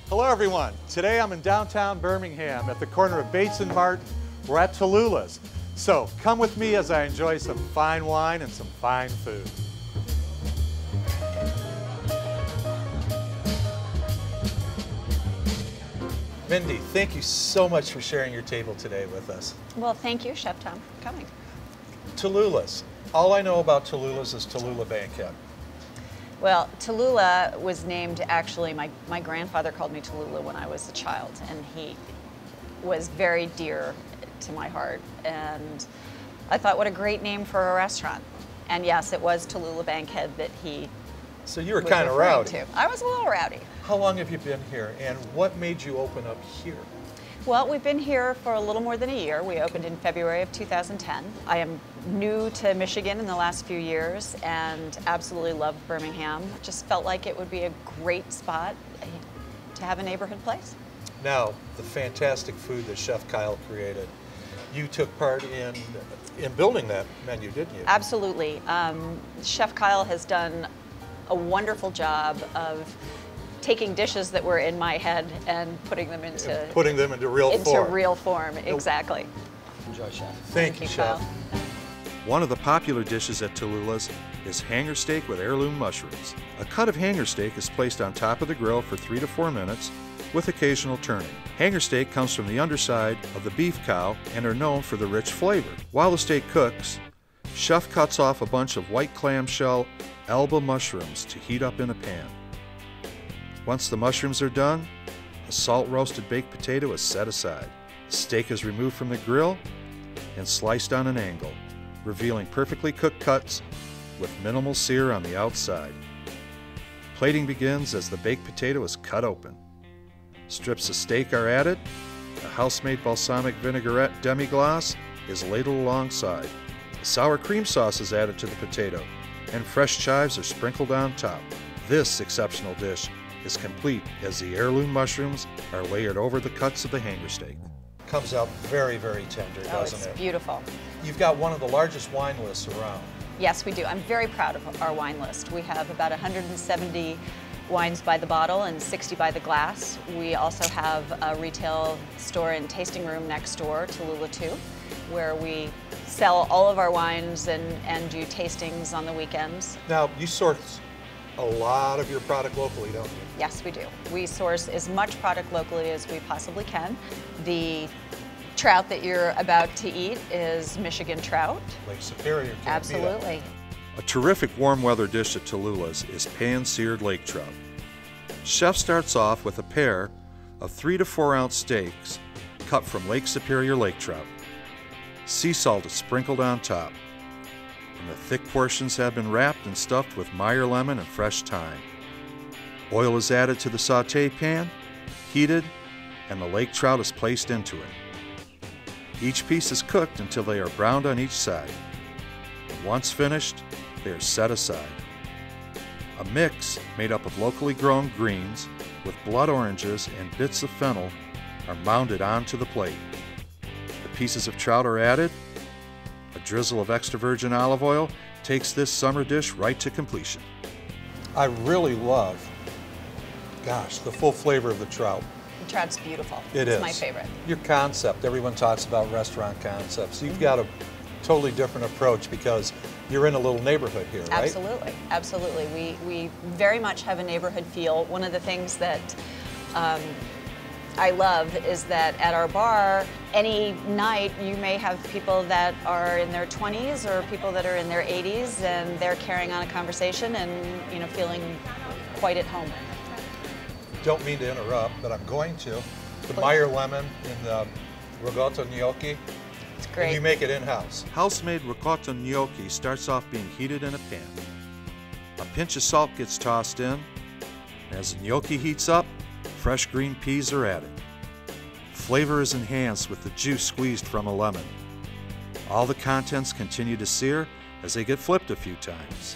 Hello everyone. Today I'm in downtown Birmingham at the corner of Bates and Martin. We're at Tallulah's. So come with me as I enjoy some fine wine and some fine food. Mindy, thank you so much for sharing your table today with us. Well, thank you, Chef Tom, for coming. Tallulah's. All I know about Tallulah's is Tallulah Bankhead. Well, Tallulah was named, actually, my grandfather called me Tallulah when I was a child, and he was very dear to my heart. And I thought, what a great name for a restaurant. And yes, it was Tallulah Bankhead that he So you were kind of rowdy. to. I was a little rowdy. How long have you been here, and what made you open up here? Well, we've been here for a little more than a year. We opened in February of 2010. I am new to Michigan in the last few years and absolutely love Birmingham. Just felt like it would be a great spot to have a neighborhood place. Now, the fantastic food that Chef Kyle created, you took part in building that menu, didn't you? Absolutely. Chef Kyle has done a wonderful job of taking dishes that were in my head and putting them into real form. Exactly. Enjoy, Chef. Thank you, Chef. Kyle. One of the popular dishes at Tallulah's is hanger steak with heirloom mushrooms. A cut of hanger steak is placed on top of the grill for 3 to 4 minutes with occasional turning. Hanger steak comes from the underside of the beef cow and are known for the rich flavor. While the steak cooks, Chef cuts off a bunch of white clamshell Alba mushrooms to heat up in a pan. Once the mushrooms are done, a salt-roasted baked potato is set aside. The steak is removed from the grill and sliced on an angle, revealing perfectly cooked cuts with minimal sear on the outside. Plating begins as the baked potato is cut open. Strips of steak are added, a house-made balsamic vinaigrette demi-glace is ladled alongside. A sour cream sauce is added to the potato, and fresh chives are sprinkled on top. This exceptional dish is complete as the heirloom mushrooms are layered over the cuts of the hanger steak. Comes out very, very tender, Oh, doesn't it's it? beautiful. You've got one of the largest wine lists around. Yes, we do. I'm very proud of our wine list. We have about 170 wines by the bottle and 60 by the glass. We also have a retail store and tasting room next door, Tallulah 2, where we sell all of our wines and do tastings on the weekends. Now, you source a lot of your product locally, don't you? Yes, we do. We source as much product locally as we possibly can. The trout that you're about to eat is Michigan trout. Lake Superior can't beat Absolutely. A terrific warm weather dish at Tallulah's is pan-seared lake trout. Chef starts off with a pair of 3 to 4 ounce steaks cut from Lake Superior lake trout. Sea salt is sprinkled on top, and the thick portions have been wrapped and stuffed with Meyer lemon and fresh thyme. Oil is added to the sauté pan, heated, and the lake trout is placed into it. Each piece is cooked until they are browned on each side. Once finished, they are set aside. A mix made up of locally grown greens with blood oranges and bits of fennel are mounded onto the plate. The pieces of trout are added. A drizzle of extra virgin olive oil takes this summer dish right to completion. I really love, gosh, the full flavor of the trout. The trout's beautiful. It's It's my favorite. Your concept, everyone talks about restaurant concepts. You've got a totally different approach because you're in a little neighborhood here, right? Absolutely, absolutely. We very much have a neighborhood feel. One of the things that I love is that at our bar, any night you may have people that are in their 20s or people that are in their 80s, and they're carrying on a conversation and feeling quite at home. Don't mean to interrupt, but I'm going to. The Meyer lemon in the ricotta gnocchi. It's great. And you make it in-house. House-made ricotta gnocchi starts off being heated in a pan. A pinch of salt gets tossed in, and as the gnocchi heats up, fresh green peas are added. Flavor is enhanced with the juice squeezed from a lemon. All the contents continue to sear as they get flipped a few times.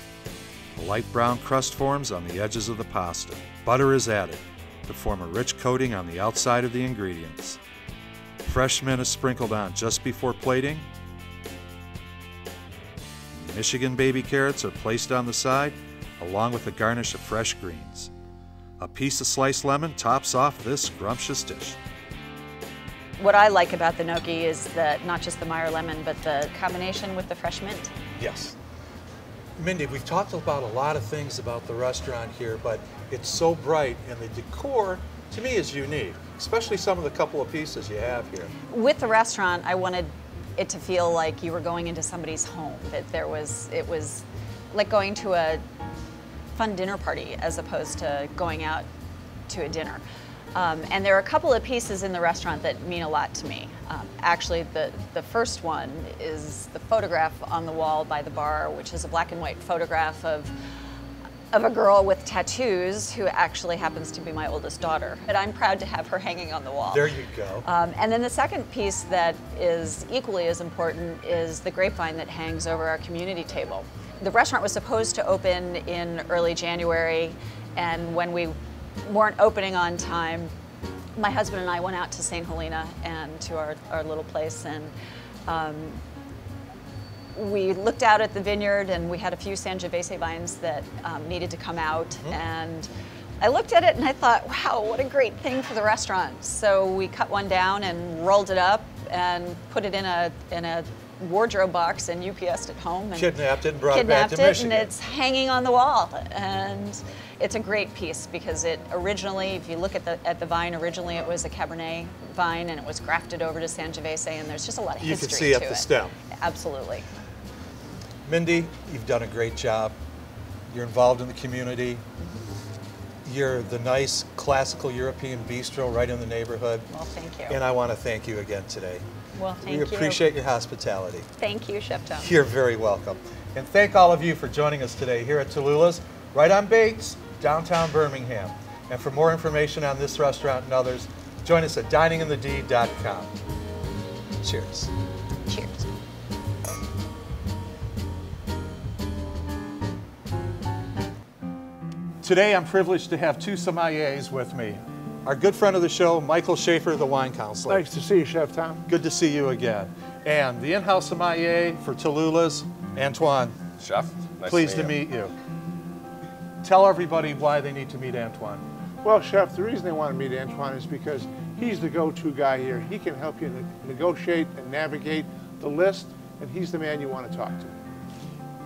A light brown crust forms on the edges of the pasta. Butter is added to form a rich coating on the outside of the ingredients. Fresh mint is sprinkled on just before plating. Michigan baby carrots are placed on the side, along with a garnish of fresh greens. A piece of sliced lemon tops off this scrumptious dish. What I like about the gnocchi is that not just the Meyer lemon, but the combination with the fresh mint. Yes. Mindy, we've talked about a lot of things about the restaurant here, but it's so bright and the decor, to me, is unique, especially some of the couple of pieces you have here. With the restaurant, I wanted it to feel like you were going into somebody's home, that it was like going to a fun dinner party as opposed to going out to a dinner. And there are a couple of pieces in the restaurant that mean a lot to me. Actually, the first one is the photograph on the wall by the bar, which is a black and white photograph of a girl with tattoos who actually happens to be my oldest daughter. And I'm proud to have her hanging on the wall. There you go. And then the second piece that is equally as important is the grapevine that hangs over our community table. The restaurant was supposed to open in early January, and when we weren't opening on time, my husband and I went out to St. Helena and to our little place, and we looked out at the vineyard, and we had a few Sangiovese vines that needed to come out. And I looked at it and I thought, wow, what a great thing for the restaurant. So we cut one down and rolled it up and put it in a wardrobe box and UPS'd it home. And kidnapped it and brought it back to Michigan. And it's hanging on the wall. And it's a great piece because it originally, if you look at the vine, originally it was a Cabernet vine and it was grafted over to Sangiovese, and there's just a lot of history to it. You can see up the stem. Absolutely. Mindy, you've done a great job. You're involved in the community. You're the nice classical European bistro right in the neighborhood. Well, thank you. And I want to thank you again today. Well, thank you. We appreciate your hospitality. Thank you, Chef Tom. You're very welcome. And thank all of you for joining us today here at Tallulah's, right on Bates, downtown Birmingham. And for more information on this restaurant and others, join us at dininginthed.com. Cheers. Cheers. Today I'm privileged to have two sommeliers with me. Our good friend of the show, Michael Schaefer, the wine counselor. Nice to see you, Chef Tom. Good to see you again. And the in-house sommelier for Tallulah's, Antoine. Chef, nice Pleased to meet you. Tell everybody why they need to meet Antoine. Well, Chef, the reason they want to meet Antoine is because he's the go-to guy here. He can help you negotiate and navigate the list, and he's the man you want to talk to.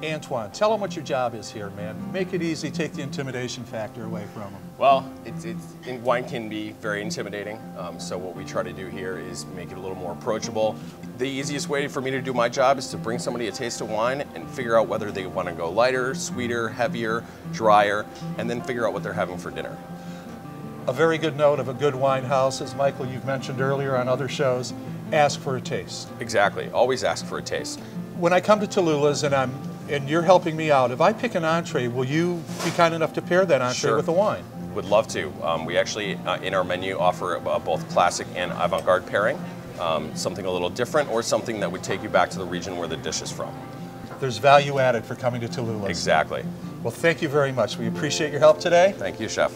Antoine, tell him what your job is here, man. Make it easy, take the intimidation factor away from him. Well, wine can be very intimidating, so what we try to do here is make it a little more approachable. The easiest way for me to do my job is to bring somebody a taste of wine and figure out whether they want to go lighter, sweeter, heavier, drier, and then figure out what they're having for dinner. A very good note of a good wine house, as Michael, you've mentioned earlier on other shows, ask for a taste. Exactly, always ask for a taste. When I come to Tallulah's and you're helping me out, if I pick an entree, will you be kind enough to pair that entree Sure. with a wine? Would love to. We actually, in our menu, offer both classic and avant-garde pairing, something a little different or something that would take you back to the region where the dish is from. There's value added for coming to Tallulah's. Exactly. Well, thank you very much. We appreciate your help today. Thank you, Chef.